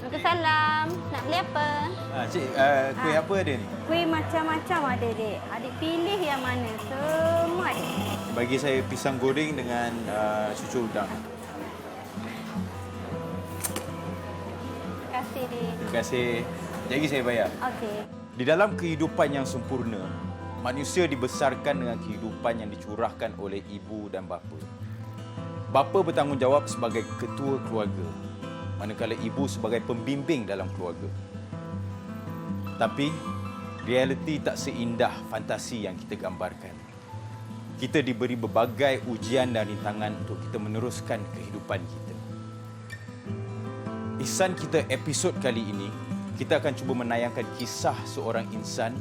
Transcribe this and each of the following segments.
Waalaikumsalam. Nak beli apa? Cik, kuih apa ada ni? Kuih macam-macam ada, Dek. Adik pilih yang mana? Semua ada. Bagi saya pisang goreng dengan cucur udang. Terima kasih, Dek. Terima kasih. Jadi saya bayar. Okey. Di dalam kehidupan yang sempurna, manusia dibesarkan dengan kehidupan yang dicurahkan oleh ibu dan bapa. Bapa bertanggungjawab sebagai ketua keluarga, manakala ibu sebagai pembimbing dalam keluarga. Tapi, realiti tak seindah fantasi yang kita gambarkan. Kita diberi berbagai ujian dan rintangan untuk kita meneruskan kehidupan kita. Ihsan kita episod kali ini, kita akan cuba menayangkan kisah seorang insan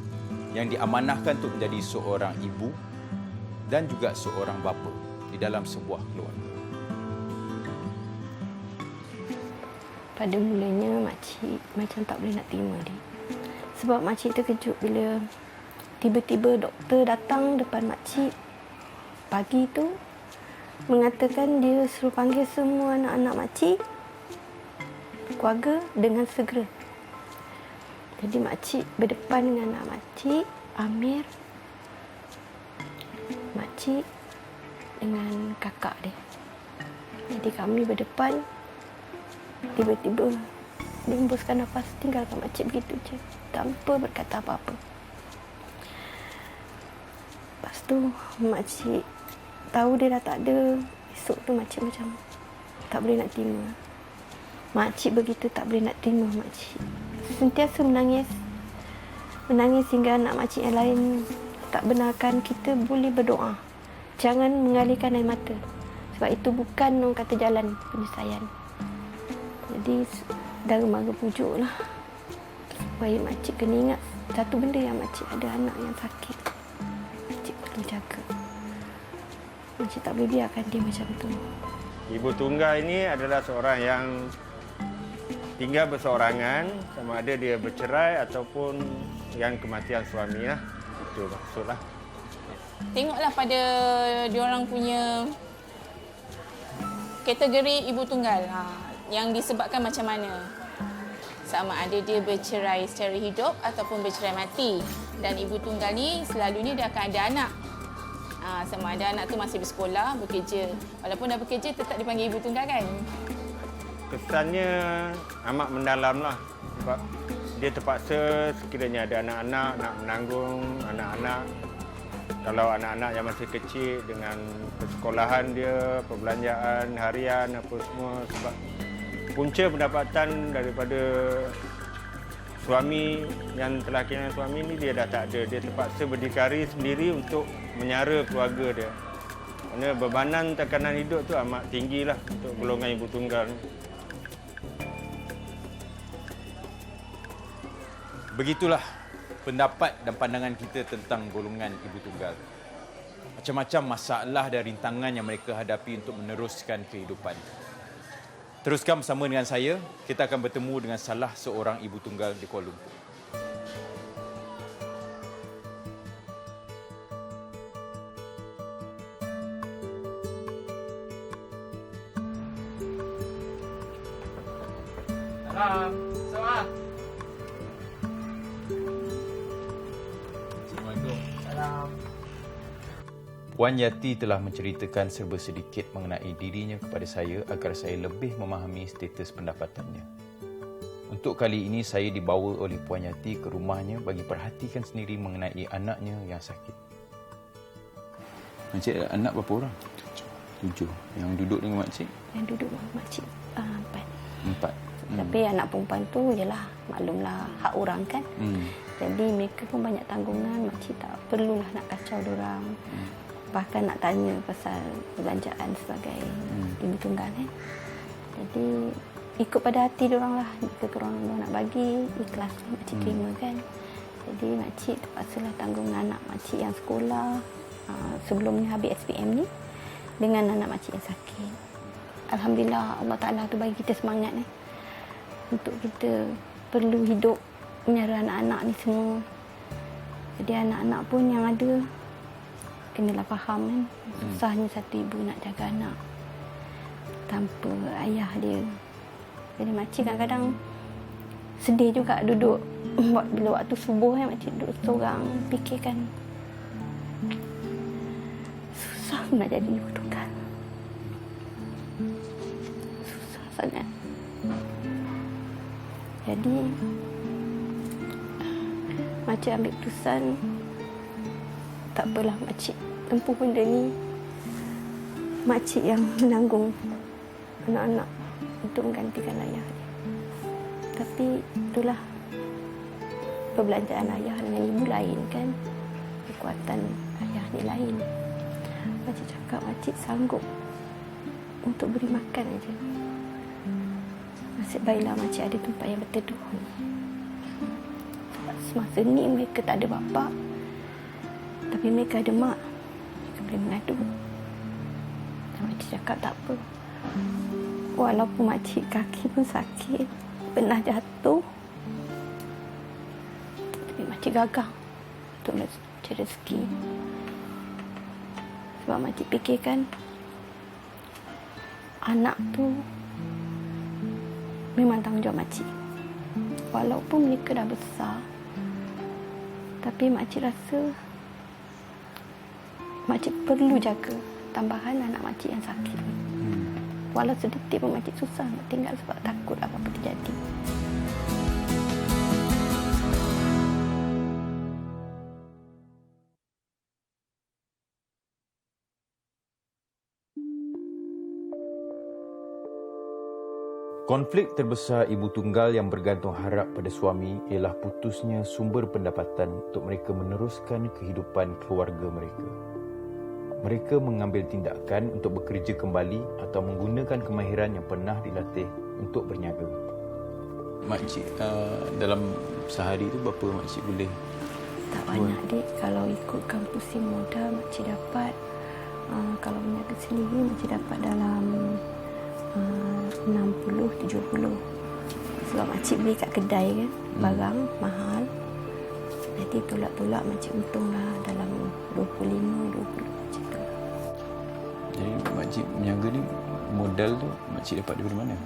yang diamanahkan untuk menjadi seorang ibu dan juga seorang bapa di dalam sebuah keluarga. Pada mulanya makcik macam tak boleh nak terima dia. Sebab makcik terkejut bila tiba-tiba doktor datang depan makcik pagi tu mengatakan dia suruh panggil semua anak-anak makcik keluarga dengan segera. Jadi makcik berdepan dengan anak makcik, Amir, makcik dengan kakak dia. Jadi kami berdepan. Tiba-tiba dia hembuskan nafas, tinggalkan makcik begitu je, tanpa berkata apa-apa. Lepas tu makcik tahu dia dah tak ada. Esok tu makcik macam tak boleh nak terima. Makcik begitu tak boleh nak terima makcik. Sentiasa menangis. Menangis hingga anak makcik yang lain tak benarkan kita boleh berdoa. Jangan mengalirkan air mata. Sebab itu bukan orang kata jalan penyelesaian. Jadi dara mara pujuklah supaya makcik kena ingat satu benda yang makcik ada anak yang sakit. Makcik perlu jaga. Makcik tak boleh biarkan dia macam tu. Ibu tunggal ini adalah seorang yang tinggal berseorangan, sama ada dia bercerai ataupun yang kematian suami lah. Itu maksudlah. Tengoklah pada diorang punya kategori ibu tunggal. Yang disebabkan macam mana. Sama ada dia bercerai secara hidup ataupun bercerai mati. Dan ibu tunggal ni selalunya dia akan ada anak. Sama ada anak tu masih bersekolah, bekerja. Walaupun dah bekerja tetap dipanggil ibu tunggal kan. Kesannya amat mendalam lah. Sebab dia terpaksa sekiranya ada anak-anak nak menanggung anak-anak. Kalau anak-anak yang masih kecil dengan persekolahan dia, perbelanjaan harian apa semua. Sebab punca pendapatan daripada suami yang telah kehilangan suami ni dia dah tak ada. Dia terpaksa berdikari sendiri untuk menyara keluarga dia. Kerana bebanan tekanan hidup tu amat tinggilah untuk golongan ibu tunggal ni. Begitulah pendapat dan pandangan kita tentang golongan ibu tunggal. Macam-macam masalah dan rintangan yang mereka hadapi untuk meneruskan kehidupan. Teruskan bersama dengan saya, kita akan bertemu dengan salah seorang ibu tunggal di Kuala Lumpur. Salam. Salam. Assalamualaikum. Salam. Puan Yati telah menceritakan serba sedikit mengenai dirinya kepada saya agar saya lebih memahami status pendapatannya. Untuk kali ini, saya dibawa oleh Puan Yati ke rumahnya bagi perhatikan sendiri mengenai anaknya yang sakit. Makcik, anak berapa orang? 7. Yang duduk dengan makcik? Yang duduk dengan makcik 4. 4. Tapi anak perempuan tu ialah maklumlah hak orang kan. Jadi mereka pun banyak tanggungan, makcik tak perlulah nak kacau diorang. Bahkan nak tanya pasal belanjaan sebagai ibu tunggal kan. Jadi ikut pada hati diorang lah. Jika diorang nak bagi, ikhlas makcik terima kan. Jadi makcik terpaksalah tanggung anak makcik yang sekolah sebelumnya habis SPM ni dengan anak makcik yang sakit. Alhamdulillah Allah Ta'ala tu bagi kita semangat untuk kita perlu hidup menyara anak-anak ni semua. Jadi anak-anak pun yang ada kenalah faham kan susahnya satu ibu nak jaga anak tanpa ayah dia. Jadi makcik kadang-kadang sedih juga duduk. Bila waktu subuh makcik duduk seorang fikirkan susah nak jadi ibu tunggal. Susah sangat. Jadi makcik ambil keputusan, tak apalah makcik tempuh benda ni. Makcik yang menanggung anak-anak untuk menggantikan ayah dia. Tapi itulah, perbelanjaan ayah dengan ibu lain kan. Kekuatan ayah ni lain. Makcik cakap makcik sanggup untuk beri makan aja. Nasib baiklah makcik ada tempat yang berteduh. Sebab semasa ni mereka tak ada bapa, tapi mereka ada mak. Mereka boleh mengadu. Dan makcik cakap tak apa. Walaupun makcik kaki pun sakit, pernah jatuh, tapi makcik gagah untuk mencari rezeki. Sebab makcik fikirkan anak tu memang tanggungjawab makcik. Walaupun mereka dah besar, tapi makcik rasa makcik perlu jaga tambahan anak makcik yang sakit. Walau sedetik pun makcik susah nak tinggal sebab takut apa-apa terjadi. Konflik terbesar ibu tunggal yang bergantung harap pada suami ialah putusnya sumber pendapatan untuk mereka meneruskan kehidupan keluarga mereka. Mereka mengambil tindakan untuk bekerja kembali atau menggunakan kemahiran yang pernah dilatih untuk berniaga. Makcik, dalam sehari itu berapa makcik boleh? Tak banyak dek. Kalau ikutkan pusing modal makcik dapat, kalau berniaga sendiri makcik dapat dalam 60-70. Sebab makcik beli kat kedai kan, barang mahal. Jadi tolak-tolak makcik untunglah dalam 25-20 macam tu. Jadi makcik berniaga ni, modal tu makcik dapat daripada mana?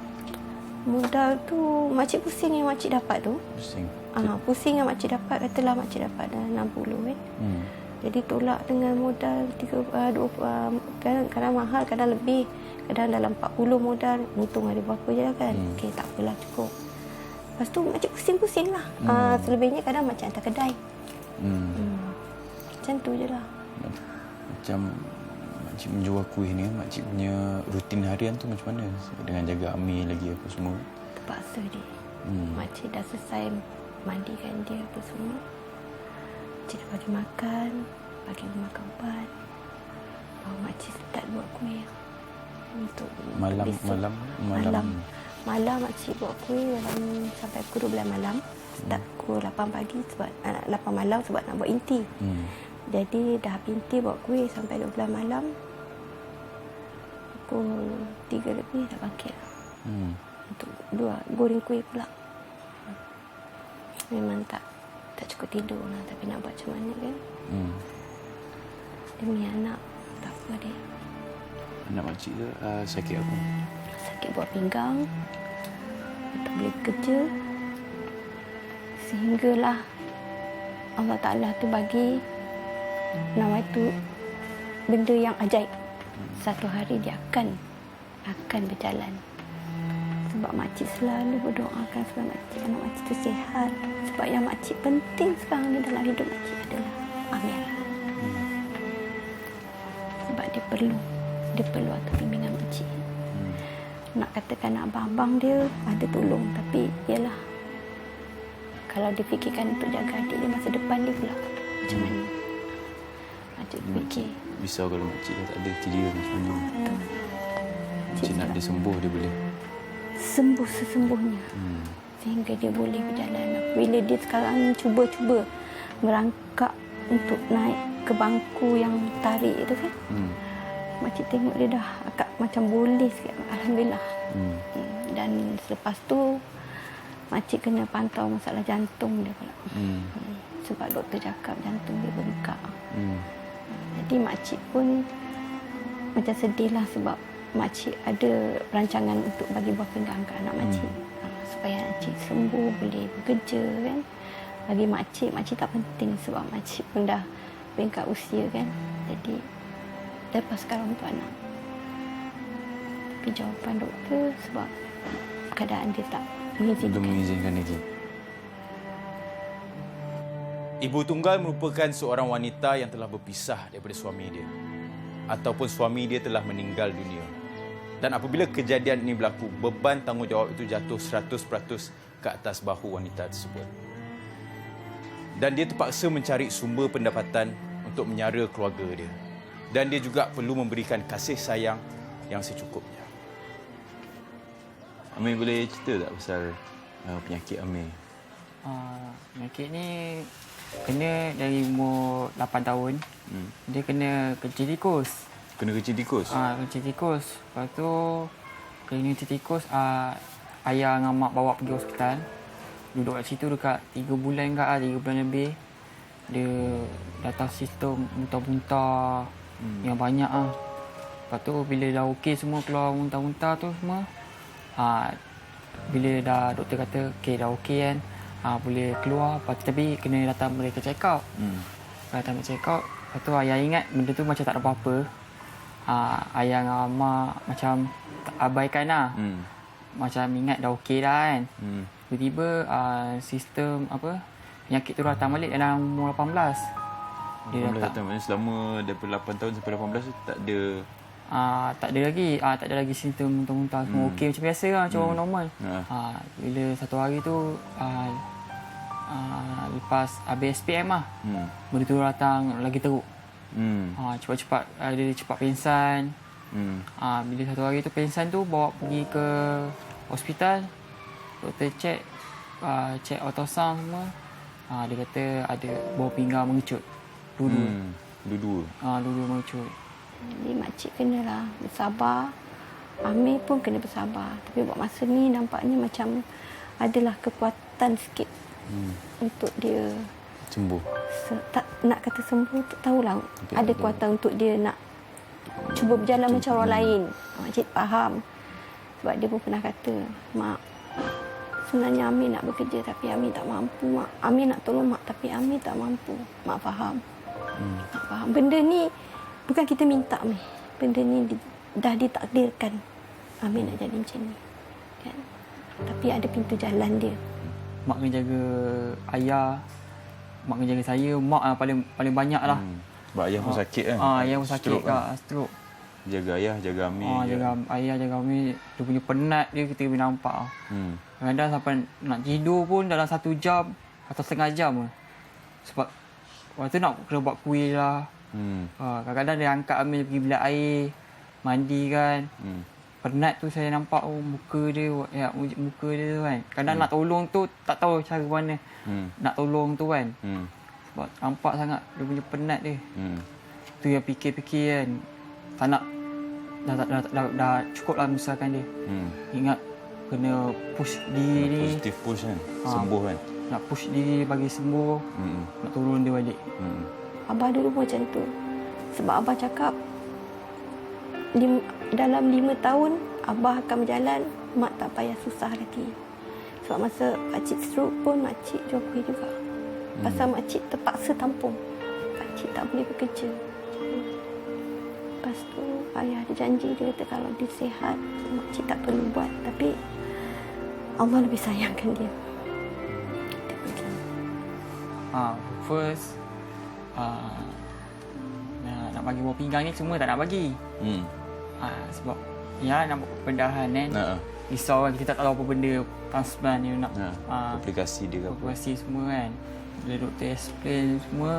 Modal tu makcik pusing yang makcik dapat tu. Pusing. Pusing yang makcik dapat, katalah makcik dapat dah 60 kan. Jadi tolak dengan modal 20, kadang mahal, kadang lebih. Kadang dalam 40 modal, untung ada berapa je lah kan. Okey, tak apalah, cukup. Lepas tu makcik pusing-pusing lah. Selebihnya kadang makcik hantar kedai. Macam tu je lah. Macam makcik menjual kuih ni, makcik punya rutin harian tu macam mana? Dengan jaga Ami lagi apa semua? Terpaksa dia. Makcik dah selesai mandikan dia apa semua. Makcik dah bagi makan, bagi makan ubat. Baru makcik start buat kuih. Untuk malam makcik buat kuih dalam sampai pukul 12 malam. Start pukul 8 pagi sebab 8 malam sebab nak buat inti. Jadi dah habis inti buat kuih sampai 12 malam. Pukul 3 lebih dah bangkit. Untuk goreng kuih pula. Memang tak cukup tidur lah, tapi nak buat macam mana kan. Demi anak, tak apa deh. Anak makcik tu sakit apa? Sakit buat pinggang, tak boleh kerja. Sehinggalah Allah Ta'ala tu bagi nama itu benda yang ajaib. Satu hari dia akan berjalan. Sebab makcik selalu berdoakan supaya anak makcik tu sihat. Sebab yang makcik penting sekarang ni dalam hidup makcik adalah Amir. Sebab dia perlu atas bimbingan makcik. Nak katakan abang-abang dia ada tolong, tapi ialah kalau dia fikirkan untuk jaga adik dia masa depan dia pula macam mana. Makcik fikir risau kalau makcik dah tak ada dia macam mana. Makcik nak dia sembuh, dia boleh sembuh sesungguhnya. Sehingga dia boleh berjalan. Bila dia sekarang ni cuba merangkak untuk naik ke bangku yang tarik itu kan. Makcik tengok dia dah agak macam boleh sikit. Alhamdulillah. Dan selepas tu makcik kena pantau masalah jantung dia pula. Sebab doktor cakap jantung dia bengkak. Jadi makcik pun macam sedih lah sebab makcik ada perancangan untuk bagi buah pinggang ke anak makcik. supaya makcik sembuh, boleh bekerja kan. Bagi makcik tak penting sebab makcik pun dah peringkat usia kan. Jadi lepaskan untuk anak. Tapi jawapan doktor sebab keadaan dia tak Belum mengizinkan. mengizinkan lagi. Ibu tunggal merupakan seorang wanita yang telah berpisah daripada suami dia ataupun suami dia telah meninggal dunia. Dan apabila kejadian ini berlaku, beban tanggungjawab itu jatuh 100% ke atas bahu wanita tersebut. Dan dia terpaksa mencari sumber pendapatan untuk menyara keluarga dia. Dan dia juga perlu memberikan kasih sayang yang secukupnya. Amir boleh cerita tak pasal penyakit Amir? Penyakit ni kena dari umur 8 tahun. Dia kena kecil tikus. Kena kecil tikus? Kecil tikus. Lepas tu, kena kecil tikus, ayah dengan mak bawa pergi hospital. Duduk kat situ dekat 3 bulan 3 bulan lebih. Dia datang sistem muntah-muntah yang banyak . Lepas tu, bila dah okey semua, keluar muntah-muntah tu semua. Bila dah doktor kata, okey dah okey kan. Boleh keluar. Tapi kena datang mereka check out. Datang check out. Lepas tu ayah ingat benda tu macam tak ada apa-apa. Ayah dengan mak macam abaikan lah. Macam ingat dah okey dah kan. Tiba-tiba sistem penyakit tu datang balik dalam umur 18. Dia datang. Maknanya selama daripada 8 tahun sampai 18 tu tak ada... tak ada lagi simptom muntah-muntah. Semua okey macam biasa lah, macam orang normal. Bila satu hari tu lepas habis SPM lah, benda tu datang lagi teruk. Cepat-cepat dia cepat pingsan. Bila satu hari tu pingsan tu, bawa pergi ke hospital. Doktor check ultrasound semua. Dia kata ada bawah pinggang mengecut. Dua-dua mengecut. Jadi makcik kenalah bersabar. Amir pun kena bersabar. Tapi buat masa ni nampaknya macam adalah kekuatan sikit untuk dia sembuh. Tak nak kata sembuh, tak tahulah. Ada kekuatan untuk dia nak cuba berjalan macam orang lain. Makcik faham. Sebab dia pun pernah kata, Mak, sebenarnya Amir nak bekerja tapi Amir tak mampu, Mak. Amir nak tolong Mak tapi Amir tak mampu. Mak faham. Mak faham. Benda ni bukan kita minta, Amir. Benda ni dah ditakdirkan Amir nak jadi macam ni. Kan? Tapi ada pintu jalan dia. Mak kena jaga ayah. Mak kena jaga saya. Mak lah paling banyak lah. Sebab ayah pun sakit kan? Ayah pun sakit stroke. Jaga ayah, jaga Amir. Jaga ayah, jaga Amir. Dia punya penat dia kita boleh nampak. Kadang-kadang sampai nak tidur pun dalam 1 jam atau setengah jam. Sebab waktu tu nak kena buat kuih lah. Kadang-kadang dia angkat Amir pergi bilik air, mandi kan. Penat tu saya nampak muka dia tu kan. Kadang nak tolong tu tak tahu cara mana nak tolong tu kan. Sebab nampak sangat dia punya penat dia. Tu yang fikir-fikir kan. Tak nak dah cukup lah misalkan dia. Ingat kena push diri ni. Positif push kan. Sembuh kan. Nak push diri bagi sembuh. Nak turun dia balik. Abah dulu macam tu. Sebab Abah cakap dalam 5 tahun Abah akan berjalan, Mak tak payah susah lagi. Sebab masa makcik stroke pun makcik jual kuih juga. Pasal makcik terpaksa tampung. Makcik tak boleh bekerja. Lepas tu ayah ada janji, dia kata kalau dia sihat makcik tak perlu buat. Tapi Allah lebih sayangkan dia. Dia pergi. First nak bagi bawah pinggang ni semua tak nak bagi. Sebab ya nak buat pendahan kan. Risau kan, kita tak tahu apa benda transplant ni nak komplikasi dia apa. Komplikasi semua kan. Bila doktor explain semua,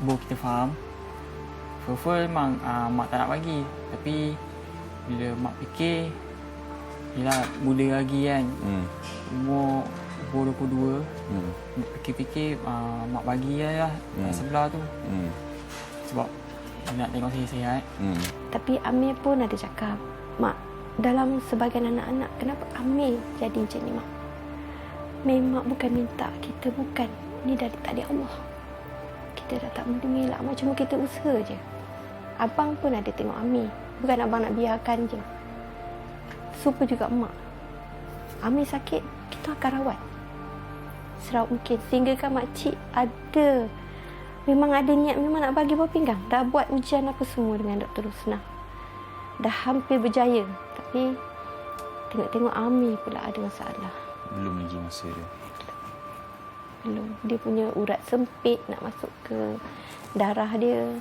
baru kita faham. First memang mak tak nak bagi. Tapi bila mak fikir, yelah muda lagi kan. Umur 22. Fikir-fikir mak bagi lah sebelah tu. Sebab nak tengok saya sihat. Tapi Amir pun ada cakap, Mak, dalam sebagian anak-anak, kenapa Amir jadi macam ni, Mak? Memang bukan minta, kita bukan. Ni dari takdir Allah. Kita dah tak boleh mengelak, Mak. Cuma kita usaha je. Abang pun ada tengok Amir. Bukan abang nak biarkan je. Super juga Mak. Ami sakit, kita akan rawat serawat mungkin. Sehingga kan makcik memang ada niat memang nak bagi buah pinggang. Dah buat ujian apa semua dengan Dr. Rusnah. Dah hampir berjaya. Tapi tengok-tengok Ami pula ada masalah. Belum lagi masa dia. Belum. Dia punya urat sempit nak masuk ke darah dia.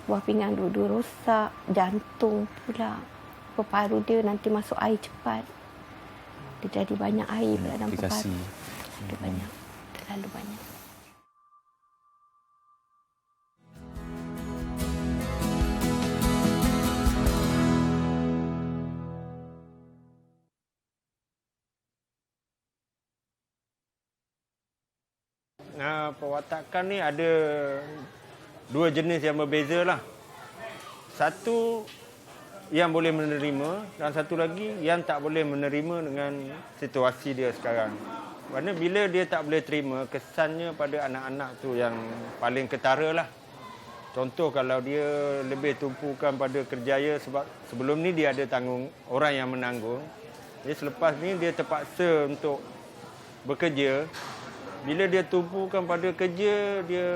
Buah pinggang dua-dua rosak. Jantung pula. Paru dia nanti masuk air cepat. Dia jadi banyak air pula dalam paru. Dia banyak. Terlalu banyak. Perwatakan ni ada dua jenis yang berbeza lah. Satu yang boleh menerima dan satu lagi yang tak boleh menerima dengan situasi dia sekarang. Kerana bila dia tak boleh terima, kesannya pada anak-anak tu yang paling ketara lah. Contoh kalau dia lebih tumpukan pada kerjaya sebab sebelum ni dia ada tanggung orang yang menanggung. Jadi selepas ni dia terpaksa untuk bekerja. Bila dia tumpukan pada kerja, dia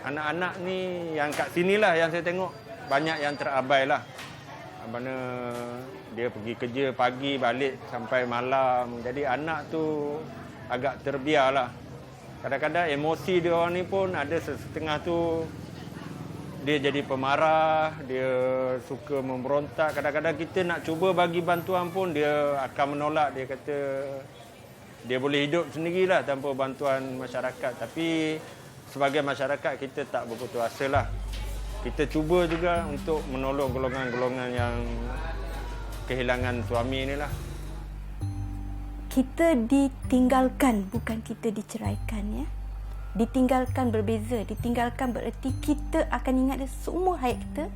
anak-anak ni yang kat sini lah yang saya tengok banyak yang terabai lah. Mana dia pergi kerja pagi balik sampai malam. Jadi anak tu agak terbiar lah. Kadang-kadang emosi dia orang ni pun ada setengah tu dia jadi pemarah, dia suka memberontak. Kadang-kadang kita nak cuba bagi bantuan pun dia akan menolak. Dia kata dia boleh hidup sendirilah tanpa bantuan masyarakat. Tapi sebagai masyarakat kita tak berputus asa lah. Kita cuba juga untuk menolong golongan-golongan yang kehilangan suami ni lah. Kita ditinggalkan, bukan kita diceraikan ya. Ditinggalkan berbeza. Ditinggalkan bererti kita akan ingat dia seumur hayat kita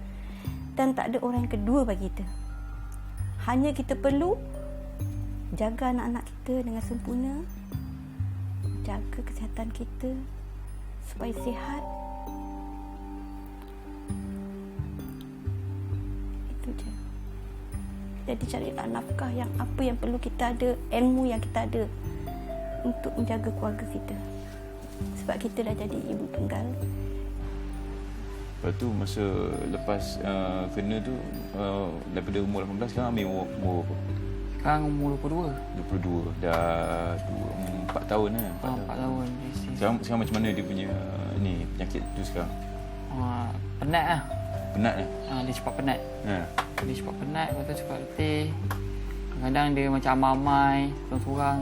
dan tak ada orang yang kedua bagi kita. Hanya kita perlu jaga anak-anak kita dengan sempurna, jaga kesihatan kita supaya sihat. Itu je. Jadi carilah nafkah yang apa yang perlu kita ada, ilmu yang kita ada untuk menjaga keluarga kita. Sebab kita dah jadi ibu tunggal. Lepas tu masa lepas kena tu daripada umur 18 sekarang ambil umur apa? Sekarang umur 22. 22. Dah 4 tahun kan? 4 tahun. Sekarang macam mana dia punya ni penyakit tu sekarang? Penat lah. Penat lah? Dia cepat penat. Dia cepat penat, lepas tu cepat letih. Kadang-kadang dia macam amai-amai, sorang-sorang.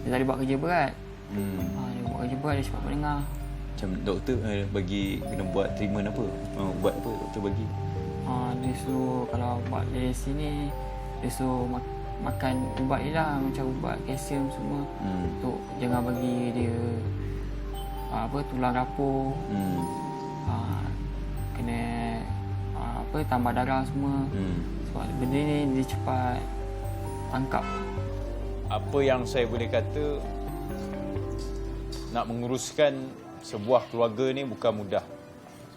Dia tak ada buat kerja berat. Dia buat kerja berat, dia cepat mendengar. Macam doktor bagi kena buat treatment apa? Ubat apa doktor bagi? Dia suruh kalau buat dari sini, dia suruh makan ubat je lah. Macam ubat kalsium semua. Untuk jangan bagi dia tulang rapuh. Kena tambah darah semua. Sebab benda ni dia cepat tangkap. Apa yang saya boleh kata, nak menguruskan sebuah keluarga ni bukan mudah.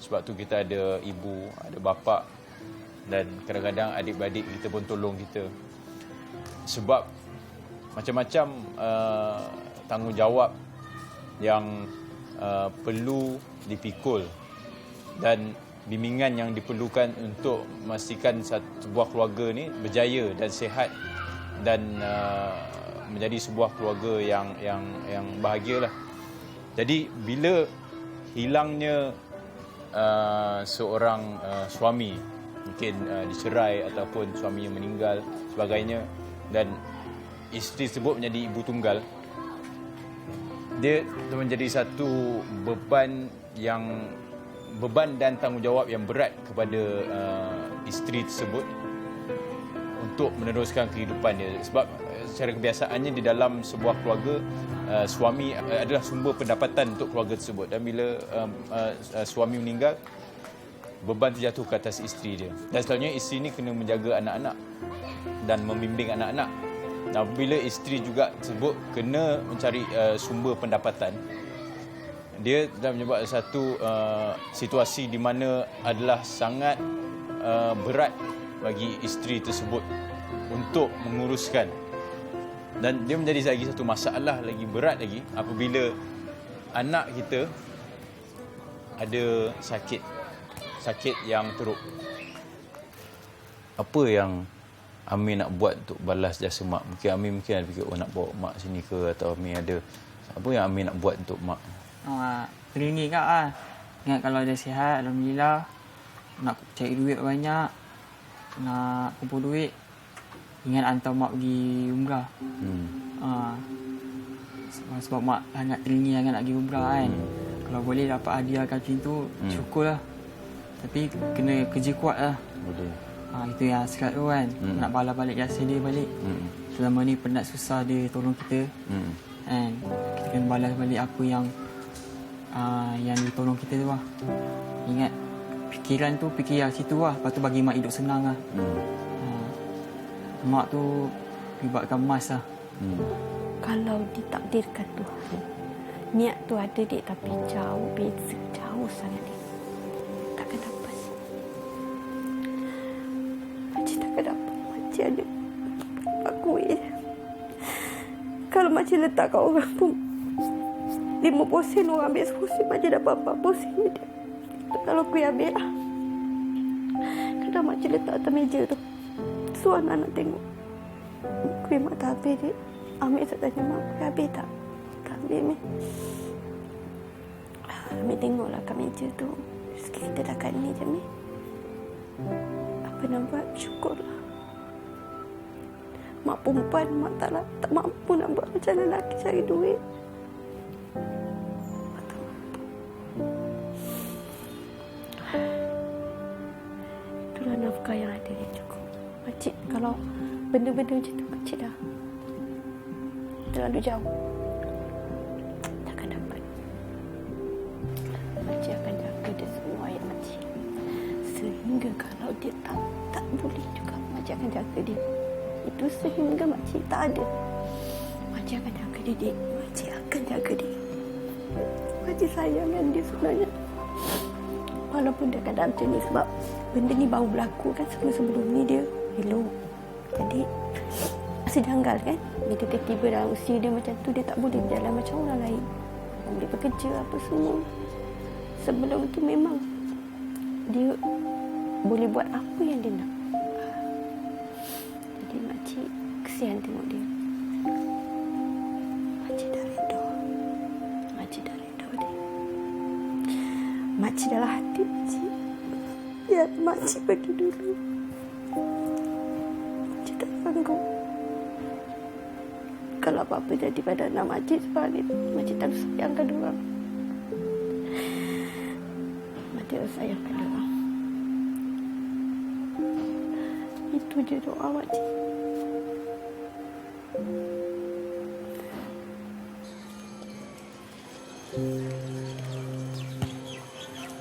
Sebab tu kita ada ibu, ada bapa dan kadang-kadang adik-beradik kita pun tolong kita. Sebab macam-macam tanggungjawab yang perlu dipikul dan bimbingan yang diperlukan untuk memastikan sebuah keluarga ni berjaya dan sihat dan menjadi sebuah keluarga yang bahagialah. Jadi bila hilangnya seorang suami, mungkin dicerai ataupun suami yang meninggal sebagainya, dan isteri tersebut menjadi ibu tunggal, dia menjadi satu beban dan tanggungjawab yang berat kepada isteri tersebut untuk meneruskan kehidupan dia. Sebab secara kebiasaannya di dalam sebuah keluarga, suami adalah sumber pendapatan untuk keluarga tersebut, dan bila suami meninggal, beban itu jatuh ke atas isteri dia. Dan selalunya isteri ni kena menjaga anak-anak dan membimbing anak-anak. Dan bila isteri juga tersebut kena mencari sumber pendapatan, dia dah menyebabkan satu situasi di mana adalah sangat berat bagi isteri tersebut untuk menguruskan Dan dia menjadi lagi satu masalah lagi berat lagi apabila anak kita ada sakit yang teruk. Apa yang Amir nak buat untuk balas jasa mak? Mungkin ada fikir, nak bawa mak sini ke, atau Amir ada apa yang Amir nak buat untuk mak? Teringin kat lah. Ingat kalau dia sihat, Alhamdulillah. Nak cari duit banyak. Nak kumpul duit. Ingat hantar mak pergi umrah. Sebab mak sangat teringin sangat nak pergi umrah kan. Kalau boleh dapat hadiah macam tu, syukurlah. Tapi kena kerja kuat lah. Boleh. Itu yang hasrat tu kan. Nak balas balik jasa dia balik. Selama ni penat susah dia tolong kita. Kan? Kita kena balas balik apa yang dia tolong kita tu lah. Ingat fikiran tu fikir yang situ lah. Lepas tu bagi mak hidup senang lah. Mak tu libatkan emas lah. Kalau ditakdirkan Tuhan, niat tu ada dek, tapi jauh beza, jauh sangat dek. Takkan dapat. Makcik takkan dapat. Makcik ada akui. Kalau makcik letak kat orang pun 50% orang ambil 10%, makcik dapat 40% dia. Kalau kuih ambil lah. Kadang makcik letak atas meja tu, so anak tengok. Kuih mak tak habis dek. Amir tak tanya mak, kuih habis tak? Tak habis Amir. Amir tengoklah kat meja tu. Rezeki kita dah kat ni je Amir. Apa nak buat? Syukurlah. Mak perempuan, mak tak mampu nak buat macam lelaki cari duit. Mak tak mampu. Itulah nafkah yang ada yang cukup. Makcik, kalau benda-benda macam tu, makcik dah terlalu jauh. Takkan dapat. Makcik akan jaga dia semua ayat makcik. Sehingga kalau dia tak boleh juga, makcik akan jaga dia. Itu sehingga makcik tak ada. Makcik akan jaga dia, dek. Makcik akan jaga dia. Makcik sayangkan dia sebenarnya. Walaupun dia kadang macam ni, sebab benda ni baru berlaku kan. Sebelum ni dia elok. Jadi sejanggal kan, bila dia tiba dalam usia dia macam tu, dia tak boleh berjalan macam orang lain. Tak boleh bekerja apa semua. Sebelum tu memang dia boleh buat apa yang dia nak. Jadi makcik kesian tengok dia. Makcik dah redha. Makcik dah redha dia. Makcik dalam hati makcik. Ya, makcik pergi dulu. Makcik tak sanggup. Kalau apa-apa jadi pada anak makcik sebab ni, makcik tak sayangkan dia orang. Makcik sayangkan dia orang. Itu je doa makcik.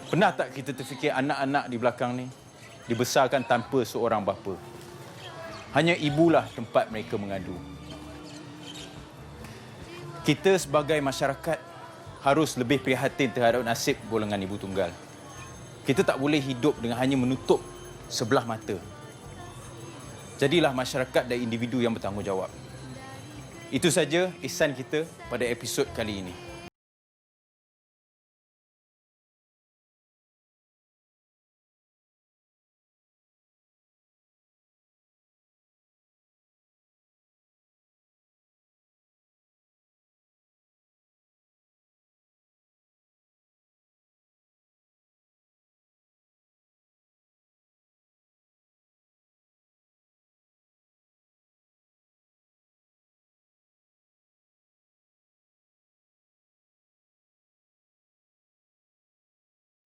Pernah tak kita terfikir anak-anak di belakang ni dibesarkan tanpa seorang bapa? Hanya ibulah tempat mereka mengadu. Kita sebagai masyarakat harus lebih prihatin terhadap nasib golongan ibu tunggal. Kita tak boleh hidup dengan hanya menutup sebelah mata. Jadilah masyarakat dan individu yang bertanggungjawab. Itu saja ihsan kita pada episod kali ini.